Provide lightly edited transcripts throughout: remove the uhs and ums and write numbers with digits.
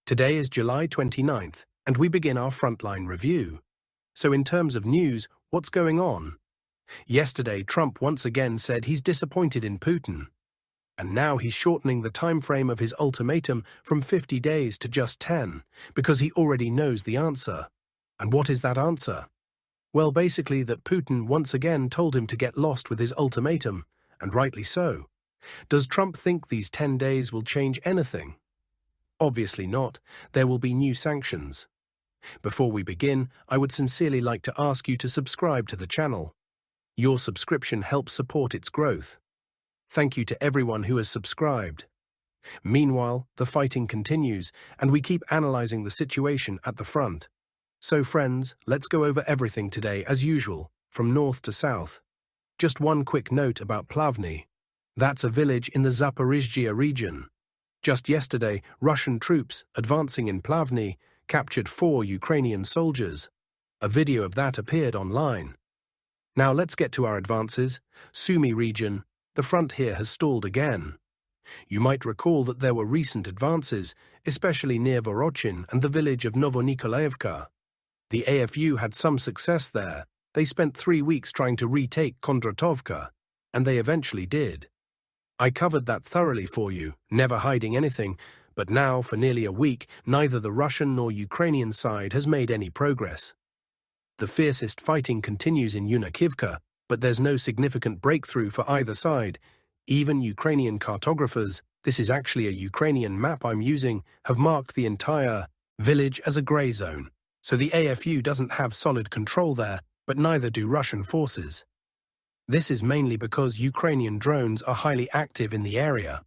Today is July 29th, and we begin our frontline review. So in terms of news, what's going on? Yesterday, Trump once again said he's disappointed in Putin. And now he's shortening the time frame of his ultimatum from 50 days to just 10, because he already knows the answer. And what is that answer? Well, basically that Putin once again told him to get lost with his ultimatum, and rightly so. Does Trump think these 10 days will change anything? Obviously not. There will be new sanctions. Before we begin, I would sincerely like to ask you to subscribe to the channel. Your subscription helps support its growth. Thank you to everyone who has subscribed. Meanwhile, the fighting continues, and we keep analyzing the situation at the front. So friends, let's go over everything today as usual, from north to south. Just one quick note about Plavny. That's a village in the Zaporizhzhia region. Just yesterday, Russian troops, advancing in Plavny, captured 4 Ukrainian soldiers. A video of that appeared online. Now let's get to our advances. Sumy region. The front here has stalled again. You might recall that there were recent advances, especially near Vorochin and the village of Novonikolaevka. The AFU had some success there. They spent 3 weeks trying to retake Kondratovka, and they eventually did. I covered that thoroughly for you, never hiding anything, but now, for nearly a week, neither the Russian nor Ukrainian side has made any progress. The fiercest fighting continues in Yunakivka, but there's no significant breakthrough for either side. Even Ukrainian cartographers, this is actually a Ukrainian map I'm using, have marked the entire village as a grey zone, so the AFU doesn't have solid control there, but neither do Russian forces. This is mainly because Ukrainian drones are highly active in the area.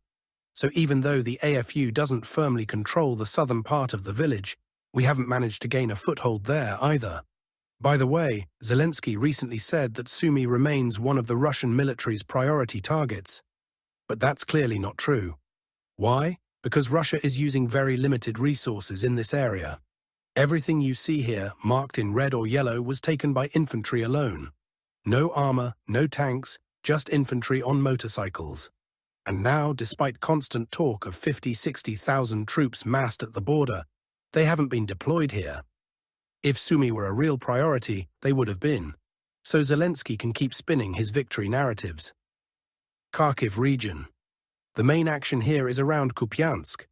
So even though the AFU doesn't firmly control the southern part of the village, we haven't managed to gain a foothold there either. By the way, Zelensky recently said that Sumy remains one of the Russian military's priority targets. But that's clearly not true. Why? Because Russia is using very limited resources in this area. Everything you see here, marked in red or yellow, was taken by infantry alone. No armor, no tanks, just infantry on motorcycles. And now, despite constant talk of 50,000–60,000 troops massed at the border, they haven't been deployed here. If Sumy were a real priority, they would have been. So Zelensky can keep spinning his victory narratives. Kharkiv region. The main action here is around Kupiansk.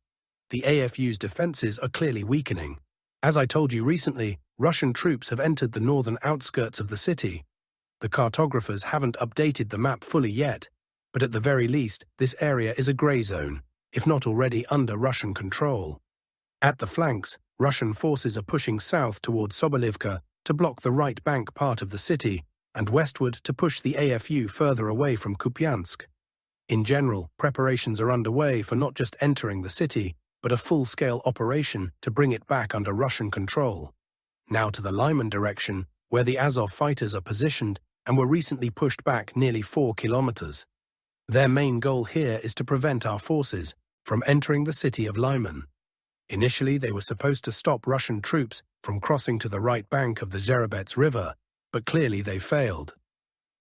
The AFU's defenses are clearly weakening. As I told you recently, Russian troops have entered the northern outskirts of the city. The cartographers haven't updated the map fully yet, but at the very least, this area is a grey zone, if not already under Russian control. At the flanks, Russian forces are pushing south towards Sobolivka to block the right bank part of the city, and westward to push the AFU further away from Kupiansk. In general, preparations are underway for not just entering the city, but a full-scale operation to bring it back under Russian control. Now to the Lyman direction, where the Azov fighters are positioned and were recently pushed back nearly 4 kilometers. Their main goal here is to prevent our forces from entering the city of Lyman. Initially, they were supposed to stop Russian troops from crossing to the right bank of the Zherebets River, but clearly they failed.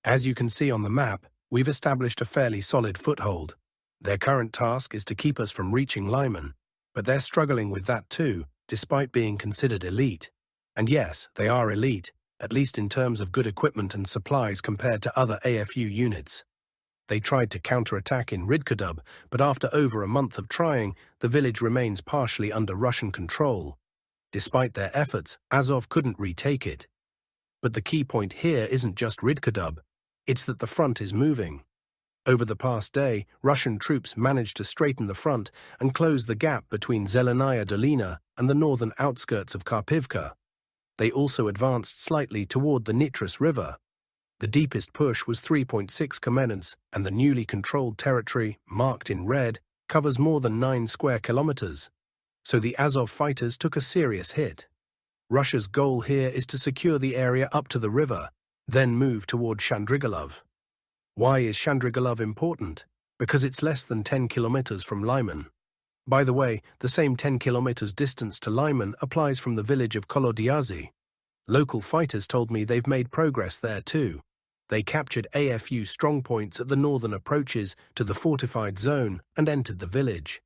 As you can see on the map, we've established a fairly solid foothold. Their current task is to keep us from reaching Lyman, but they're struggling with that too, despite being considered elite. And yes, they are elite, at least in terms of good equipment and supplies compared to other AFU units. They tried to counterattack in Rydkadub, but after over a month of trying, the village remains partially under Russian control. Despite their efforts, Azov couldn't retake it. But the key point here isn't just Rydkadub, it's that the front is moving. Over the past day, Russian troops managed to straighten the front and close the gap between Zelenaya Dolina and the northern outskirts of Kharkivka. They also advanced slightly toward the Nitras River. The deepest push was 3.6 km, and the newly controlled territory, marked in red, covers more than 9 square kilometers. So the Azov fighters took a serious hit. Russia's goal here is to secure the area up to the river, then move toward Shandrigalov. Why is Shandrigalov important? Because it's less than 10 kilometers from Lyman. By the way, the same 10 kilometers distance to Lyman applies from the village of Kolodyazy. Local fighters told me they've made progress there too. They captured AFU strongpoints at the northern approaches to the fortified zone and entered the village.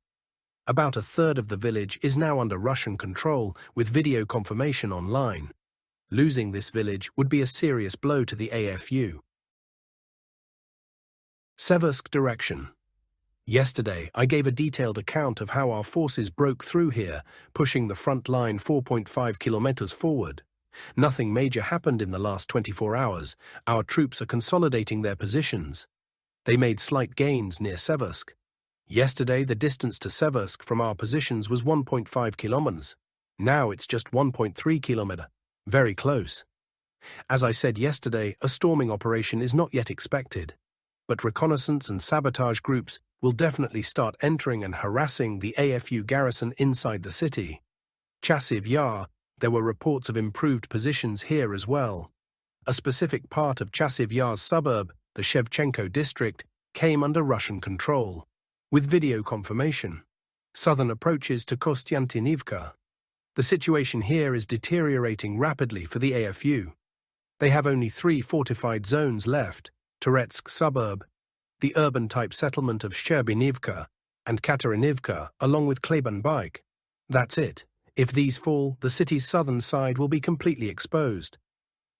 About a third of the village is now under Russian control, with video confirmation online. Losing this village would be a serious blow to the AFU. Seversk direction. Yesterday, I gave a detailed account of how our forces broke through here, pushing the front line 4.5 kilometers forward. Nothing major happened in the last 24 hours. Our troops are consolidating their positions. They made slight gains near Seversk. Yesterday, the distance to Seversk from our positions was 1.5 kilometers. Now it's just 1.3 kilometers. Very close. As I said yesterday, a storming operation is not yet expected, but reconnaissance and sabotage groups will definitely start entering and harassing the AFU garrison inside the city. Chasiv Yar, there were reports of improved positions here as well. A specific part of Chasiv Yar's suburb, the Shevchenko district, came under Russian control, with video confirmation. Southern approaches to Kostiantynivka. The situation here is deteriorating rapidly for the AFU. They have only 3 fortified zones left: Toretsk suburb, the urban-type settlement of Sherbinivka, and Katerinivka, along with Klebanbaik. That's it. If these fall, the city's southern side will be completely exposed.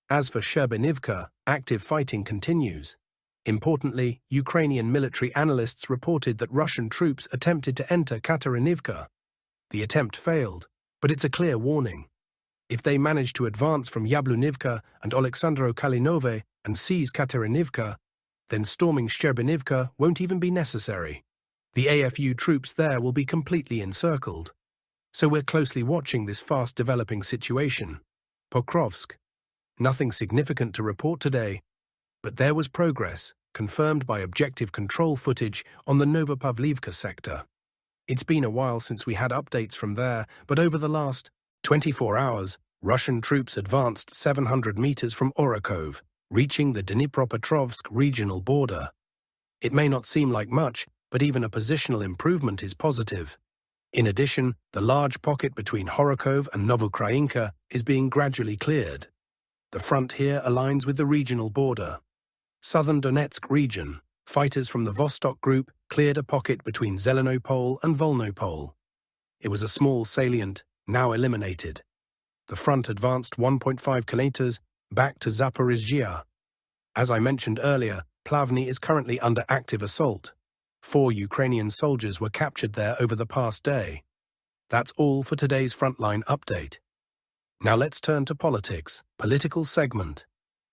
As for Sherbinivka, active fighting continues. Importantly, Ukrainian military analysts reported that Russian troops attempted to enter Katerinivka. The attempt failed, but it's a clear warning. If they manage to advance from Yablunivka and Oleksandro-Kalinove and seize Katerinivka, then storming Sherbinivka won't even be necessary. The AFU troops there will be completely encircled. So we're closely watching this fast-developing situation. Pokrovsk. Nothing significant to report today, but there was progress, confirmed by objective control footage on the Novopavlivka sector. It's been a while since we had updates from there, but over the last 24 hours, Russian troops advanced 700 meters from Orakov, reaching the Dnipropetrovsk regional border. It may not seem like much, but even a positional improvement is positive. In addition, the large pocket between Horakov and Novokrainka is being gradually cleared. The front here aligns with the regional border. Southern Donetsk region, fighters from the Vostok group cleared a pocket between Zelenopol and Volnopol. It was a small salient, now eliminated. The front advanced 1.5 kilometers back to Zaporizhzhia. As I mentioned earlier, Plavny is currently under active assault. 4 Ukrainian soldiers were captured there over the past day. That's all for today's Frontline update. Now let's turn to politics. Political segment.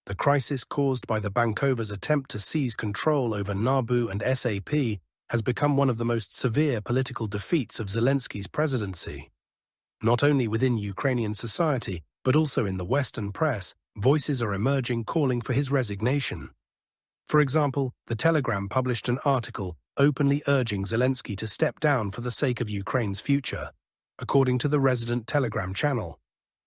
The crisis caused by the Bankova's attempt to seize control over NABU and SAP has become one of the most severe political defeats of Zelensky's presidency. Not only within Ukrainian society, but also in the Western press, voices are emerging calling for his resignation. For example, The Telegram published an article openly urging Zelensky to step down for the sake of Ukraine's future. According to the resident Telegram channel,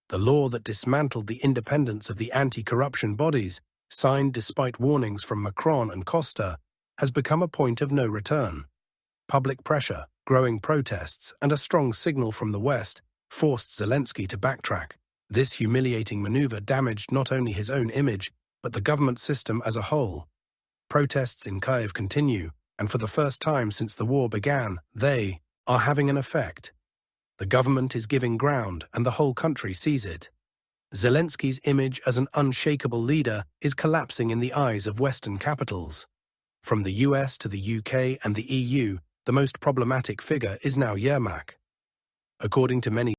the law that dismantled the independence of the anti-corruption bodies, signed despite warnings from Macron and Costa, has become a point of no return. Public pressure, growing protests, and a strong signal from the West forced Zelensky to backtrack. This humiliating maneuver damaged not only his own image, but the government system as a whole. Protests in Kyiv continue, and for the first time since the war began, they are having an effect. The government is giving ground, and the whole country sees it. Zelensky's image as an unshakable leader is collapsing in the eyes of Western capitals. From the US to the UK and the EU, the most problematic figure is now Yermak. According to many